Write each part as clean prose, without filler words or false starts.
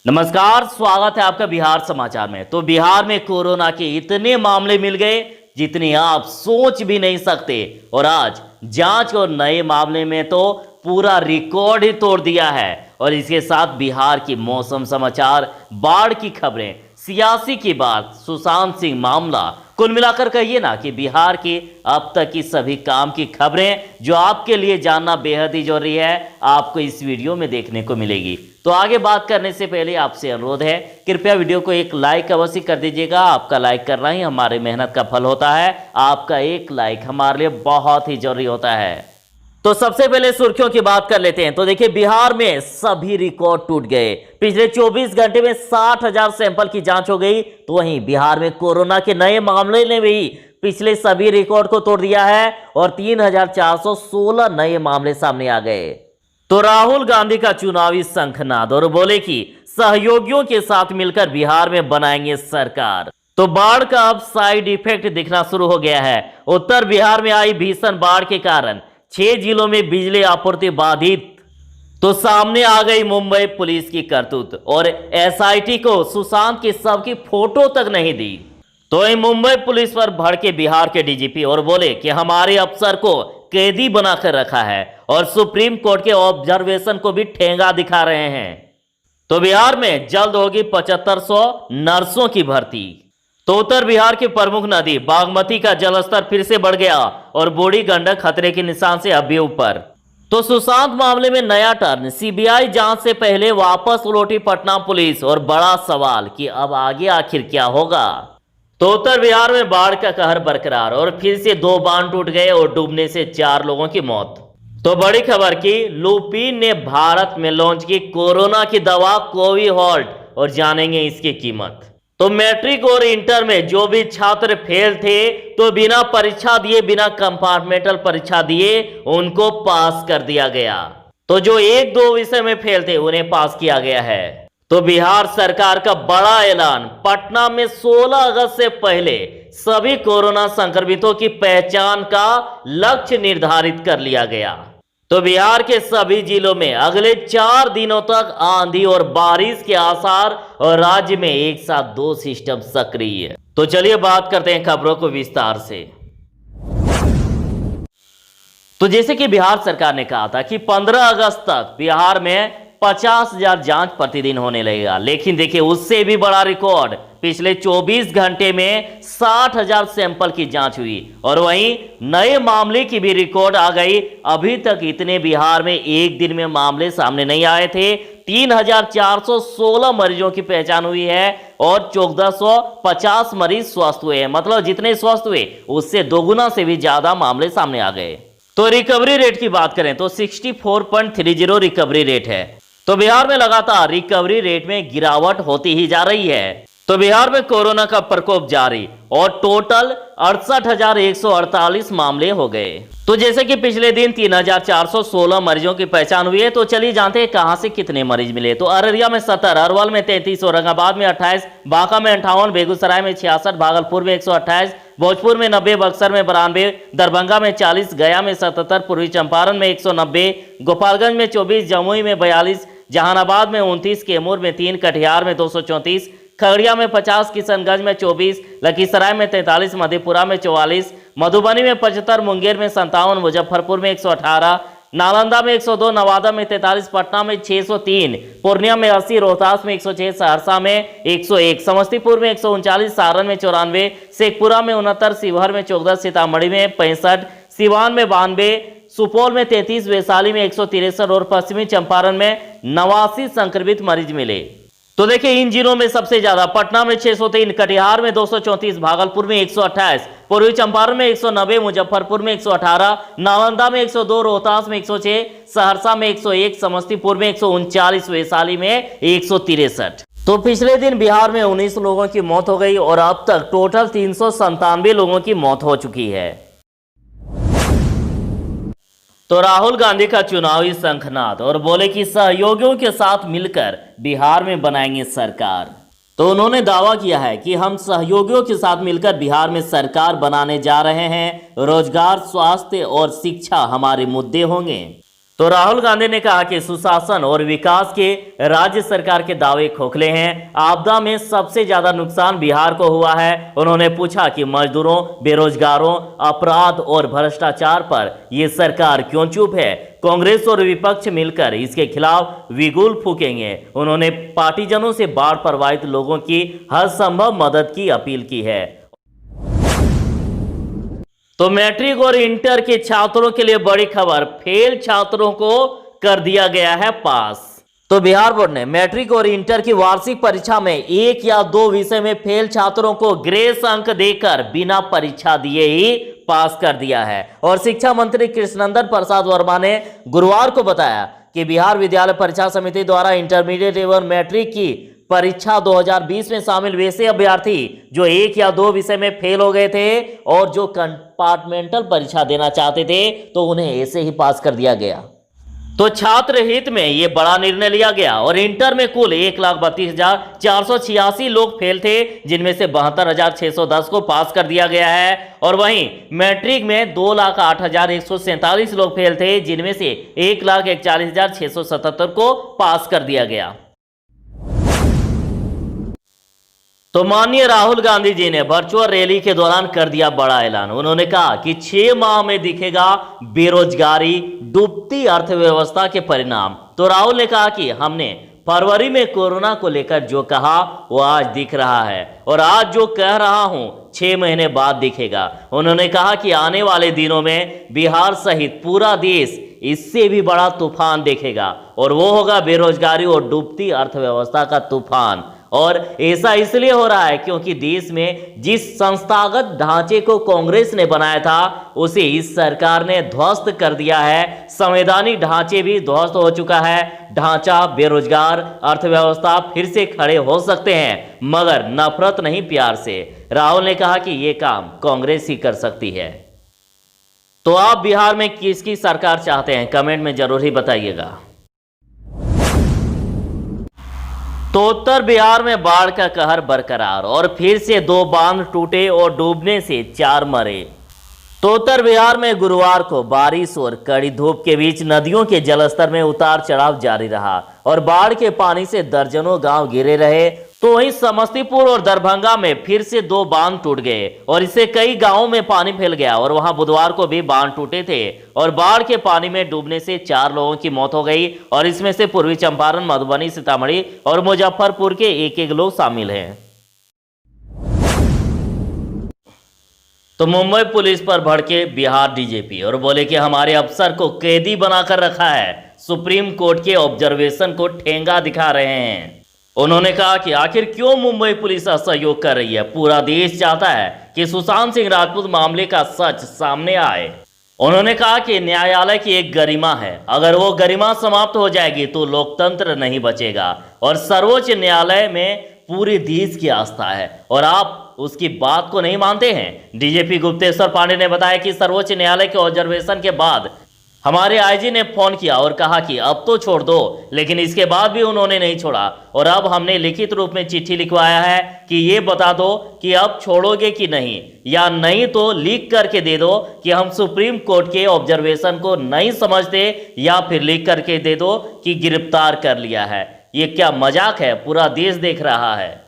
नमस्कार, स्वागत है आपका बिहार समाचार में। तो बिहार में कोरोना के इतने मामले मिल गए जितने आप सोच भी नहीं सकते, और आज जांच और नए मामले में तो पूरा रिकॉर्ड ही तोड़ दिया है। और इसके साथ बिहार की मौसम समाचार, बाढ़ की खबरें, सियासी की बात, सुशांत सिंह मामला, कुल मिलाकर कहिए ना कि बिहार की अब तक की सभी काम की खबरें जो आपके लिए जानना बेहद ही जरूरी है, आपको इस वीडियो में देखने को मिलेगी। तो आगे बात करने से पहले आपसे अनुरोध है, कृपया वीडियो को एक लाइक अवश्य कर दीजिएगा। आपका लाइक करना ही हमारी मेहनत का फल होता है। आपका एक लाइक हमारे लिए बहुत ही जरूरी होता है। तो सबसे पहले सुर्खियों की बात कर लेते हैं। तो देखिए, बिहार में सभी रिकॉर्ड टूट गए। पिछले 24 घंटे में 60,000 सैंपल की जांच हो गई। तो वहीं बिहार में कोरोना के नए मामले ने भी पिछले सभी रिकॉर्ड को तोड़ दिया है और 3,416 नए मामले सामने आ गए। तो राहुल गांधी का चुनावी शंखनाद, और बोले कि सहयोगियों के साथ मिलकर बिहार में बनाएंगे सरकार। तो बाढ़ का अब साइड इफेक्ट दिखना शुरू हो गया है। उत्तर बिहार में आई भीषण बाढ़ के कारण 6 जिलों में बिजली आपूर्ति बाधित। तो सामने आ गई मुंबई पुलिस की करतूत, और एसआईटी को सुशांत के शव की फोटो तक नहीं दी। तो मुंबई पुलिस पर भड़के बिहार के डीजीपी और बोले कि हमारे अफसर को कैदी बनाकर रखा है और सुप्रीम कोर्ट के ऑब्जर्वेशन को भी ठेंगा दिखा रहे हैं। तो बिहार में जल्द होगी 7500 नर्सों की भर्ती। तो उत्तर बिहार की प्रमुख नदी बागमती का जलस्तर फिर से बढ़ गया और बूढ़ी गंडक खतरे के निशान से अब भी ऊपर। तो सुशांत मामले में नया टर्न, सीबीआई जांच से पहले वापस लौटी पटना पुलिस, और बड़ा सवाल कि अब आगे आखिर क्या होगा। तो उत्तर बिहार में बाढ़ का कहर बरकरार, और फिर से 2 बांध टूट गए और डूबने से 4 लोगों की मौत। तो बड़ी खबर की लुपिन ने भारत में लॉन्च की कोरोना की दवा कोविहोल्ट, और जानेंगे इसकी कीमत। तो मैट्रिक और इंटर में जो भी छात्र फेल थे, तो बिना परीक्षा दिए, बिना कंपार्टमेंटल परीक्षा दिए उनको पास कर दिया गया। तो जो 1-2 विषय में फेल थे उन्हें पास किया गया है। तो बिहार सरकार का बड़ा ऐलान, पटना में 16 अगस्त से पहले सभी कोरोना संक्रमितों की पहचान का लक्ष्य निर्धारित कर लिया गया। तो बिहार के सभी जिलों में अगले 4 दिनों तक आंधी और बारिश के आसार, और राज्य में एक साथ 2 सिस्टम सक्रिय। तो चलिए बात करते हैं खबरों को विस्तार से। तो जैसे कि बिहार सरकार ने कहा था कि 15 अगस्त तक बिहार में 50,000 जांच प्रतिदिन होने लगेगा, लेकिन देखिए उससे भी बड़ा रिकॉर्ड, पिछले 24 घंटे में 60,000 सैंपल की जांच हुई। और वहीं नए मामले की भी रिकॉर्ड आ गई। अभी तक इतने बिहार में एक दिन में मामले सामने नहीं आए थे। 3,416 मरीजों की पहचान हुई है और 1450 मरीज स्वस्थ हुए हैं। मतलब जितने स्वस्थ हुए उससे 2 गुना से भी ज्यादा मामले सामने आ गए। तो रिकवरी रेट की बात करें तो 64.30 रिकवरी रेट है। तो बिहार में लगातार रिकवरी रेट में गिरावट होती ही जा रही है। तो बिहार में कोरोना का प्रकोप जारी, और टोटल 68,148 मामले हो गए। तो जैसे कि पिछले दिन 3,416 मरीजों की पहचान हुई है। तो चलिए जानते हैं कहां से कितने मरीज मिले। तो अररिया में 70, अरवल में 33, औरंगाबाद में 28, बांका में 58, बेगूसराय में 66, भागलपुर में 128, भोजपुर में 90, बक्सर में 92, दरभंगा में 40, गया में 77, पूर्वी चंपारण में 190, गोपालगंज में 24, जमुई में 42, जहानाबाद में 29, कैमूर में 3, कटिहार में 234, खगड़िया में 50, किशनगंज में 24, लखीसराय में 43, मधेपुरा में 44, मधुबनी में 75, मुंगेर में 57, मुजफ्फरपुर में 118, नालंदा में 102, नवादा में 43, पटना में 603, पूर्णिया में 80, रोहतास में 106, सहरसा में 101, समस्तीपुर में 139, सारण में 94, शेखपुरा में 69, शिवहर में 14, सीतामढ़ी में 65, सिवान में 92, सुपौल में 33, वैशाली में 163 और पश्चिमी चंपारण में 89 संक्रमित मरीज मिले। तो देखिए इन जिलों में सबसे ज्यादा पटना में 603, कटिहार में 234, भागलपुर में 128, पूर्वी चंपारण में 190, मुजफ्फरपुर में 118, नालंदा में 102, रोहतास में 106, सहरसा में 101, समस्तीपुर में 139, वैशाली में 163। तो पिछले दिन बिहार में 19 लोगों की मौत हो गई और अब तक टोटल 397 लोगों की मौत हो चुकी है। तो राहुल गांधी का चुनावी शंखनाद, और बोले कि सहयोगियों के साथ मिलकर बिहार में बनाएंगे सरकार। तो उन्होंने दावा किया है कि हम सहयोगियों के साथ मिलकर बिहार में सरकार बनाने जा रहे हैं। रोजगार, स्वास्थ्य और शिक्षा हमारे मुद्दे होंगे। तो राहुल गांधी ने कहा कि सुशासन और विकास के राज्य सरकार के दावे खोखले हैं। आपदा में सबसे ज्यादा नुकसान बिहार को हुआ है। उन्होंने पूछा कि मजदूरों, बेरोजगारों, अपराध और भ्रष्टाचार पर ये सरकार क्यों चुप है। कांग्रेस और विपक्ष मिलकर इसके खिलाफ बिगुल फूकेंगे। उन्होंने पार्टीजनों से बाढ़ प्रभावित लोगों की हर संभव मदद की अपील की है। तो मैट्रिक और इंटर के छात्रों के लिए बड़ी खबर, फेल छात्रों को कर दिया गया है पास। तो बिहार बोर्ड ने मैट्रिक और इंटर की वार्षिक परीक्षा में 1 या 2 विषय में फेल छात्रों को ग्रेस अंक देकर बिना परीक्षा दिए ही पास कर दिया है। और शिक्षा मंत्री कृष्णनंदन प्रसाद वर्मा ने गुरुवार को बताया कि बिहार विद्यालय परीक्षा समिति द्वारा इंटरमीडिएट एवं मैट्रिक की परीक्षा 2020 में शामिल वैसे अभ्यर्थी जो 1 या 2 विषय में फेल हो गए थे और जो कंपार्टमेंटल परीक्षा देना चाहते थे तो उन्हें ऐसे ही पास कर दिया गया। तो छात्र हित में यह बड़ा निर्णय लिया गया। और इंटर में कुल 1,32,486 लोग फेल थे, जिनमें से 72,610 को पास कर दिया गया है। और वहीं मैट्रिक में 2,08,147 लोग फेल थे, जिनमें से 1,41,677 को पास कर दिया गया। तो माननीय राहुल गांधी जी ने वर्चुअल रैली के दौरान कर दिया बड़ा ऐलान। उन्होंने कहा कि 6 माह में दिखेगा बेरोजगारी, डूबती अर्थव्यवस्था के परिणाम। तो राहुल ने कहा कि हमने फरवरी में कोरोना को लेकर जो कहा वो आज दिख रहा है और आज जो कह रहा हूं 6 महीने बाद दिखेगा। उन्होंने कहा कि आने वाले दिनों में बिहार सहित पूरा देश इससे भी बड़ा तूफान देखेगा और वो होगा बेरोजगारी और डूबती अर्थव्यवस्था का तूफान। और ऐसा इसलिए हो रहा है क्योंकि देश में जिस संस्थागत ढांचे को कांग्रेस ने बनाया था उसे इस सरकार ने ध्वस्त कर दिया है। संवैधानिक ढांचे भी ध्वस्त हो चुका है। ढांचा, बेरोजगार, अर्थव्यवस्था फिर से खड़े हो सकते हैं, मगर नफरत नहीं, प्यार से। राहुल ने कहा कि यह काम कांग्रेस ही कर सकती है। तो आप बिहार में किसकी सरकार चाहते हैं, कमेंट में जरूर ही बताइएगा। तो उत्तर बिहार में बाढ़ का कहर बरकरार और फिर से 2 बांध टूटे और डूबने से 4 मरे। तो उत्तर बिहार में गुरुवार को बारिश और कड़ी धूप के बीच नदियों के जलस्तर में उतार चढ़ाव जारी रहा और बाढ़ के पानी से दर्जनों गांव घिरे रहे। तो वहीं समस्तीपुर और दरभंगा में फिर से 2 बांध टूट गए और इससे कई गांवों में पानी फैल गया और वहां बुधवार को भी बांध टूटे थे और बाढ़ के पानी में डूबने से 4 लोगों की मौत हो गई और इसमें से पूर्वी चंपारण, मधुबनी, सीतामढ़ी और मुजफ्फरपुर के 1-1 लोग शामिल हैं। तो मुंबई पुलिस पर भड़के बिहार डीजीपी और बोले कि हमारे अफसर को कैदी बनाकर रखा है, सुप्रीम कोर्ट के ऑब्जर्वेशन को ठेंगा दिखा रहे हैं। उन्होंने कहा कि आखिर क्यों मुंबई पुलिस असहयोग कर रही है। पूरा देश चाहता है कि सुशांत सिंह राजपूत मामले का सच सामने आए। उन्होंने कहा कि न्यायालय की एक गरिमा है, अगर वो गरिमा समाप्त हो जाएगी तो लोकतंत्र नहीं बचेगा और सर्वोच्च न्यायालय में पूरे देश की आस्था है और आप उसकी बात को नहीं मानते हैं। डीजीपी गुप्तेश्वर पांडे ने बताया कि सर्वोच्च न्यायालय के ऑब्जर्वेशन के बाद हमारे आईजी ने फोन किया और कहा कि अब तो छोड़ दो, लेकिन इसके बाद भी उन्होंने नहीं छोड़ा और अब हमने लिखित रूप में चिट्ठी लिखवाया है कि ये बता दो कि अब छोड़ोगे कि नहीं, या नहीं तो लिख करके दे दो कि हम सुप्रीम कोर्ट के ऑब्जर्वेशन को नहीं समझते, या फिर लिख करके दे दो कि गिरफ्तार कर लिया है। ये क्या मजाक है, पूरा देश देख रहा है।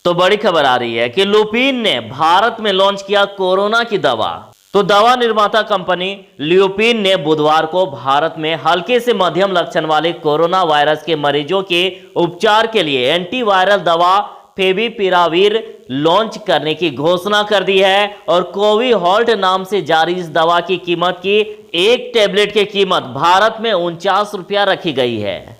तो बड़ी खबर आ रही है कि लुपिन ने भारत में लॉन्च किया कोरोना की दवा। तो दवा निर्माता कंपनी ल्यूपिन ने बुधवार को भारत में हल्के से मध्यम लक्षण वाले कोरोना वायरस के मरीजों के उपचार के लिए एंटीवायरल दवा फेविपिराविर लॉन्च करने की घोषणा कर दी है और कोविहॉल्ट नाम से जारी इस दवा की कीमत की एक टेबलेट की कीमत भारत में 49 रुपया रखी गई है।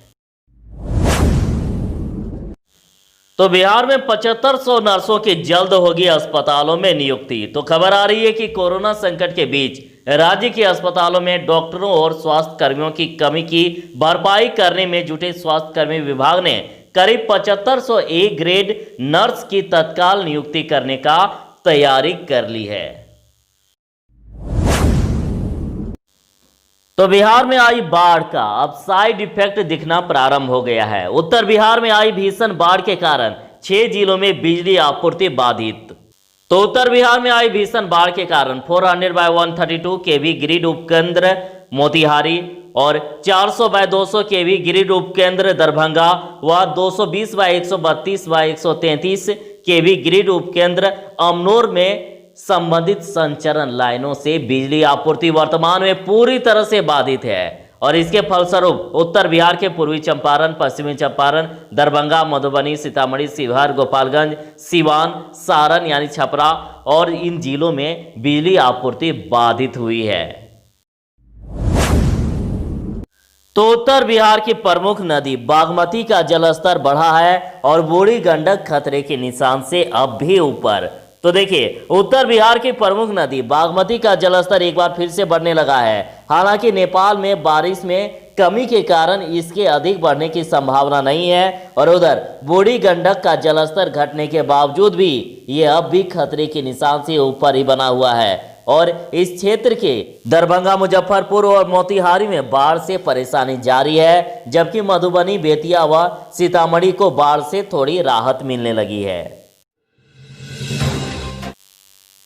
तो बिहार में 7500 नर्सों की जल्द होगी अस्पतालों में नियुक्ति। तो खबर आ रही है कि कोरोना संकट के बीच राज्य के अस्पतालों में डॉक्टरों और स्वास्थ्य कर्मियों की कमी की भरपाई करने में जुटे स्वास्थ्य कर्मी विभाग ने करीब 7500 ए ग्रेड नर्स की तत्काल नियुक्ति करने का तैयारी कर ली है। तो बिहार में आई बाढ़ का अब साइड इफेक्ट दिखना प्रारंभ हो गया है। उत्तर बिहार में आई भीषण बाढ़ के कारण 6 जिलों में बिजली आपूर्ति बाधित। तो उत्तर बिहार में आई भीषण बाढ़ के कारण 400/132 केवी ग्रिड उपकेंद्र मोतिहारी और 400/200 केवी ग्रिड उपकेंद्र दरभंगा व 220/132/133 केवी ग्रिड उपकेंद्र अमनौर में संबंधित संचरण लाइनों से बिजली आपूर्ति वर्तमान में पूरी तरह से बाधित है और इसके फलस्वरूप उत्तर बिहार के पूर्वी चंपारण, पश्चिमी चंपारण, दरभंगा, मधुबनी, सीतामढ़ी, शिवहर, गोपालगंज, सिवान, सारण यानी छपरा और इन जिलों में बिजली आपूर्ति बाधित हुई है। तो उत्तर बिहार की प्रमुख नदी बागमती का जलस्तर बढ़ा है और बूढ़ी गंडक खतरे के निशान से अब भी ऊपर। तो देखिए, उत्तर बिहार की प्रमुख नदी बागमती का जलस्तर एक बार फिर से बढ़ने लगा है। हालांकि नेपाल में बारिश में कमी के कारण इसके अधिक बढ़ने की संभावना नहीं है और उधर बूढ़ी गंडक का जलस्तर घटने के बावजूद भी ये अब भी खतरे के निशान से ऊपर ही बना हुआ है और इस क्षेत्र के दरभंगा, मुजफ्फरपुर और मोतिहारी में बाढ़ से परेशानी जारी है, जबकि मधुबनी, बेतिया व सीतामढ़ी को बाढ़ से थोड़ी राहत मिलने लगी है।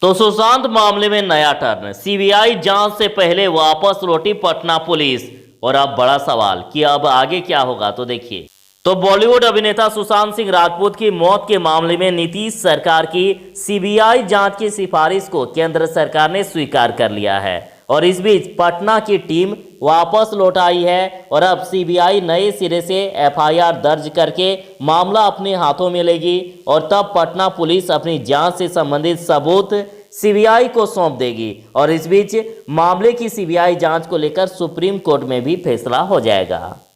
तो सुशांत मामले में नया टर्न, सीबीआई जांच से पहले वापस लौटी पटना पुलिस। और अब बड़ा सवाल कि अब आगे क्या होगा, तो देखिए। तो बॉलीवुड अभिनेता सुशांत सिंह राजपूत की मौत के मामले में नीतीश सरकार की सीबीआई जांच की सिफारिश को केंद्र सरकार ने स्वीकार कर लिया है और इस बीच पटना की टीम वापस लौट आई है और अब सीबीआई नए सिरे से एफआईआर दर्ज करके मामला अपने हाथों में लेगी और तब पटना पुलिस अपनी जांच से संबंधित सबूत सीबीआई को सौंप देगी और इस बीच मामले की सीबीआई जांच को लेकर सुप्रीम कोर्ट में भी फैसला हो जाएगा।